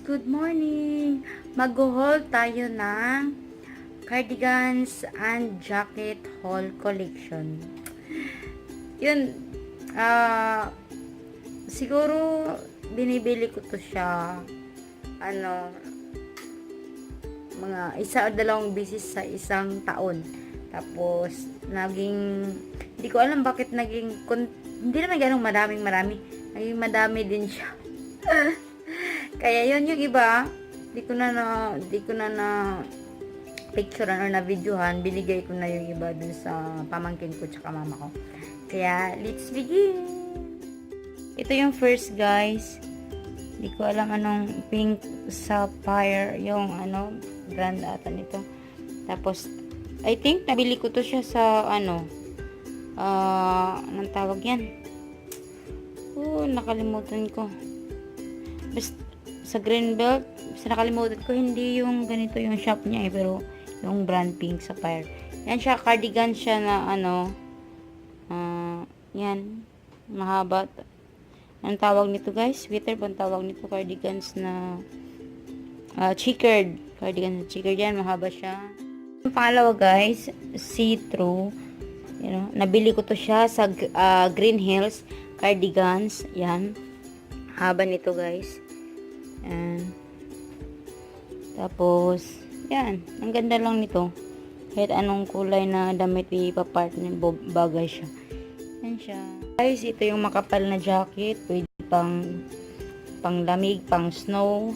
Good morning! Mag-haul tayo ng cardigans and jacket haul collection. Yun, siguro binibili ko to siya mga isa o dalawang beses sa isang taon. Tapos hindi ko alam bakit hindi naman ganong marami. Naging madami din siya. Kaya yun yung iba, di ko na picturean or na videohan, binigay ko na yung iba dun sa pamangkin ko tsaka mama ko. Kaya, let's begin! Ito yung first, guys. Di ko alam anong pink sapphire yung brand ata nito. Tapos, I think nabili ko to siya sa anong tawag yan? Nakalimutan ko. Basta sa Greenbelt, nakalimutan ko, hindi yung ganito yung shop niya pero yung brand pink sapphire. Yan siya, cardigan siya na yan, mahaba. Ang tawag nito, guys, sweater pang tawag nito, cardigans na checkered. Cardigan na checkered yan, mahaba siya. Yung pangalawa, guys, see-through. Nabili ko to siya sa Green Hills cardigans. Yan, haba nito, guys. Tapos, yan. Ang ganda lang nito. Kahit anong kulay na damit ipapartner, bagay siya. Yan siya. Guys, ito yung makapal na jacket. Pwede pang lamig, pang snow.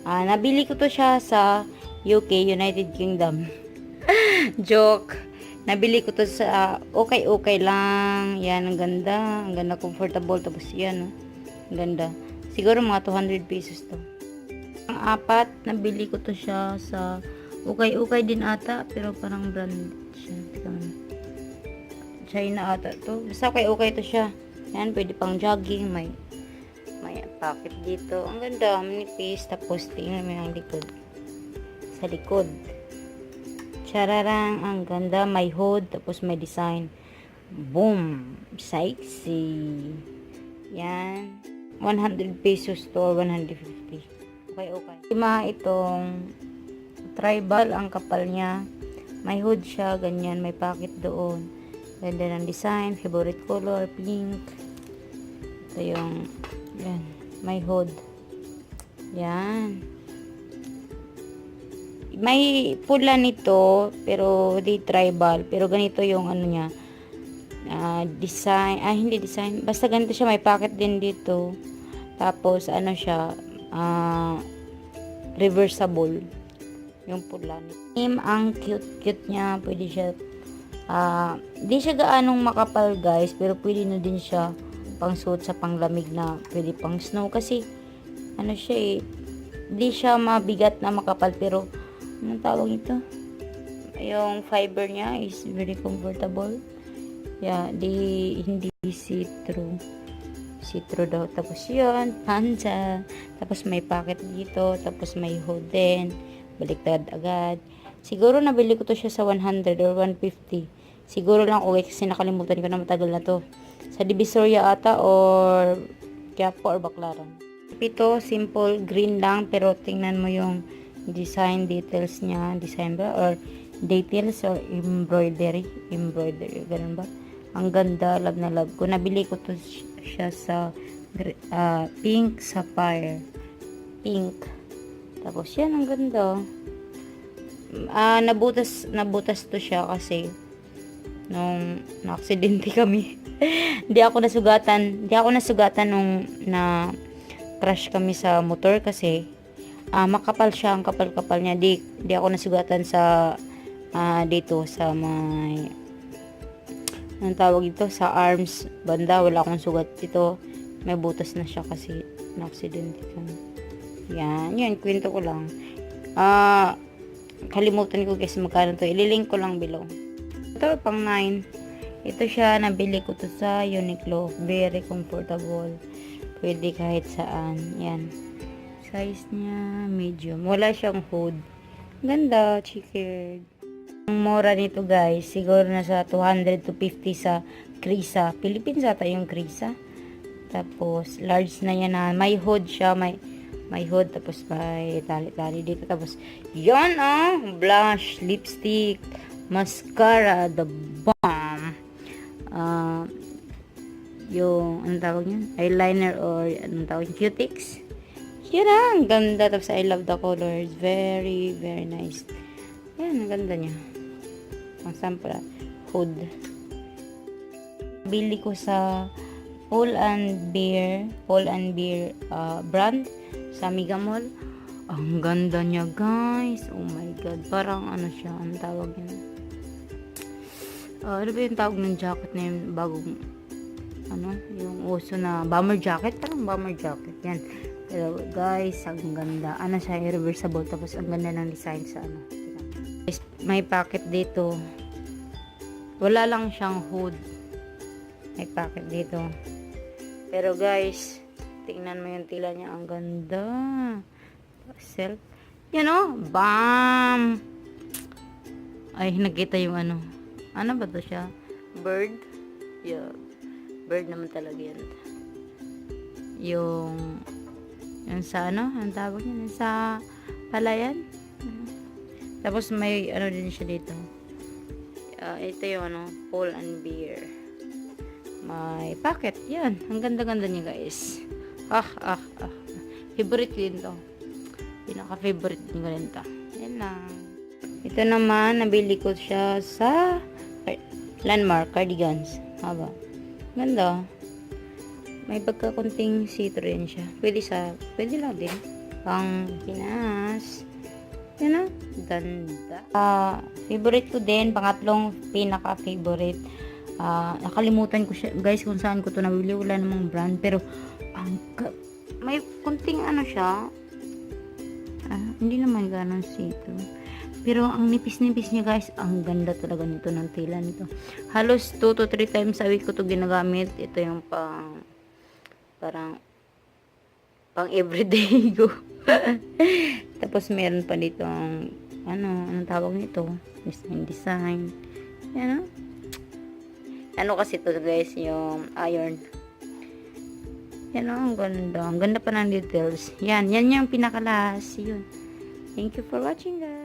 Nabili ko to siya sa UK, United Kingdom. Joke. Nabili ko to sa okay lang. Yan, ang ganda. Ang ganda, comfortable. Tapos yan, ang ganda. Siguro mga 200 pesos to. Ang apat, nabili ko to siya sa ukay din ata, pero parang brand siya. China ata to. Basta ukay to siya. Yan, pwede pang jogging. May pocket dito. Ang ganda, manipis. Tapos tingnan mo yung likod. Sa likod. Chararang, ang ganda. May hood, tapos may design. Boom! Sexy! Yan. 100 pesos to or 150. Okay. Itong tribal ang kapal niya. May hood siya, ganyan. May pocket doon. Ganda ng design. Favorite color, pink. Ito yung, yan. May hood. Yan. May pula nito, pero di tribal. Pero ganito yung niya. Design. Hindi design. Basta ganito siya. May pocket din dito. Tapos, siya, reversible. Yung pula nito. Ang cute niya. Pwede siya, di siya gaanong makapal, guys. Pero pwede na din siya pang suot sa panglamig na pwede pang snow. Kasi, siya di siya mabigat na makapal. Pero, anong tawag ito? Yung fiber niya is very comfortable. Yeah, hindi see-through. See-through daw. Tapos yun, panza. Tapos may pocket dito. Tapos may hood din. Baliktad agad. Siguro nabili ko to siya sa 100 or 150. Siguro lang okay kasi nakalimutan ko na matagal na to. Sa Divisoria ata or Quiapo or Baclaran. Ito, simple green lang. Pero tingnan mo yung design details niya. Design ba? Or details or embroidery. Embroidery. Ganun ba? Ang ganda, love na love ko. Nabili ko to siya sa pink sapphire. Pink. Tapos yan, ang ganda. Nabutas to siya kasi nung na-aksidente kami. Hindi ako nasugatan nung na crash kami sa motor kasi makapal siya, ang kapal-kapal niya. Di ako nasugatan sa dito sa may ang tawag ito sa arms banda, wala akong sugat dito. May butas na siya kasi na-aksidente kami. Yan, kwento ko lang. Kalimutan ko guys magkano to. Ililink ko lang below. Ito pang 9. Ito siya, nabili ko to sa Uniqlo. Very comfortable. Pwede kahit saan. Yan. Size niya medium. Wala siyang hood. Ganda, checkered. Ang mura nito guys, siguro nasa 200 to 50 sa Krisa. Philippines ata yung Krisa. Tapos, large na yan na. May hood siya, may may hood, tapos may tali-tali dito, tapos yon blush, lipstick, mascara, the bomb, yung anong tawag yun, eyeliner or anong tawag yun, cutics. Yun ang ganda. Tapos I love the colors, very very nice. Yan, ang ganda niya. Ang sample, hood. Bili ko sa Paul and Bear brand sa Mega Mall. Ang ganda niya, guys. Oh my god, parang ano siya, ang tawag niya, ano ba yung tawag ng jacket na yung bagong ano, yung uso na bomber jacket, parang bomber jacket yan. Pero guys, ang ganda. Ano siya, reversible, tapos ang ganda ng design sa ano. Guys, may pocket dito, wala lang siyang hood, may pocket dito. Pero guys, tingnan mo yung tila niya, ang ganda. Self, bam! Ay, nakita yung ano ba to siya? Bird? Yeah, bird naman talaga yan. Yung sa ano, ang tawag niya, sa palayan. Tapos may ano din siya dito. Ito yung ano, Paul and Bear. May pocket. Yan. Ang ganda-ganda niya, guys. Favorite din to. Pinaka-favorite din ko rin to. Yan lang. Ito naman, nabili ko siya sa Landmark Cardigans. Haba. Ganda. May pagkakunting see-through siya. Pwede lang din. Pang Pinas. Yan, ganda. Favorite ko din. Pangatlong pinaka-favorite. Nakalimutan ko siya, guys, kung saan ko to nabili. Wala namang brand, pero may kunting ano siya, hindi naman ganun sito, pero ang nipis-nipis niya, guys. Ang ganda talaga nito, ng tila nito. Halos 2 to 3 times a week ko to ginagamit. Ito yung parang pang everyday ko. Tapos meron pa dito ang anong tawag nito, design yan, ano kasi to, guys, yung iron. Yan, ang ganda. Ang ganda pa ng details. Yan yung pinakalas. Yun. Thank you for watching, guys.